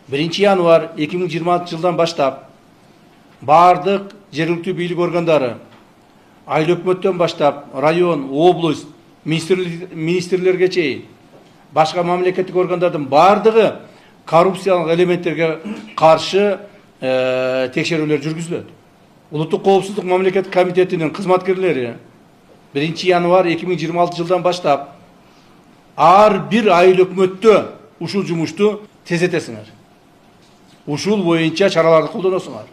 1 январь 2026 жылдан баштап бардык жергиликтүү бийлик органдары, айыл өкмөттөн баштап район, область, министрлерге чейин башка мамлекеттик органдардын бардыгы коррупциялык элементтерге каршы текшерүүлөр жүргүзүлөт. Улуттук коопсуздук мамлекеттик комитетинин кызматкерлери 1 январь 2026 жылдан баштап ар бир айыл өкмөттө ушул жумушту тездетесиңер. Ушул боюнча чараларды колдоносуңар.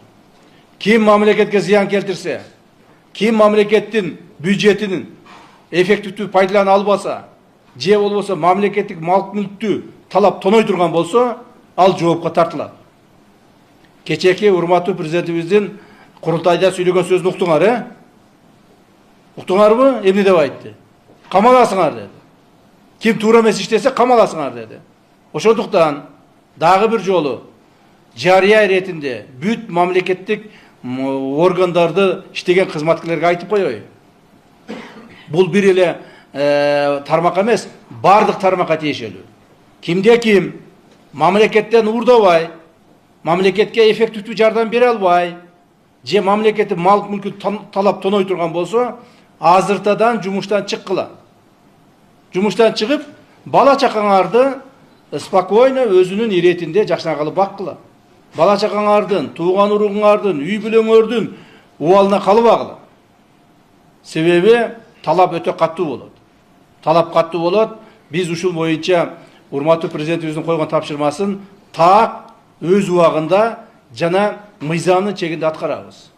Ким мамлекетке зыян келтирсе, ким мамлекеттин бюджетинин эффективдүү пайдалана албаса, же болбосо мамлекеттик мал-мүлктү талап тоной турган болсо, ал жоопко тартылат. Кечээки урматтуу президентибиздин курултайда сүйлөгөн сөзүн уктуңар, Уктуңарбы? Эмне деп айтты? Камаласыңар деди. Ким туура эмес иштесе камаласыңар деди. Ошондуктан дагы бир жолу жарыя иретинде бүт мамлекеттик органдарды иштеген кызматкерлерге айтып коёюн. Бул бир эле тармак эмес, бардык тармакка тиешелүү. Кимде ким мамлекеттен уурдабай, мамлекетке эффективдүү жардам бере албай, же мамлекеттин мал-мүлкүн талап тоной турган болсо, азыртадан жумуштан чыккыла. Жумуштан чыгып, бала чакаңарды спокойно өзүнүн иретинде жакшына калып баккыла. Бала чакаңардын, тууган уругуңардын, үй бүлөңөрдүн убалына калбагыла. Себеби талап өтө каттуу болот. Талап каттуу болот. Биз ушул боюнча урматтуу президентибиздин койгон тапшырмасын так өз убагында жана мыйзамдын чегинде аткарабыз.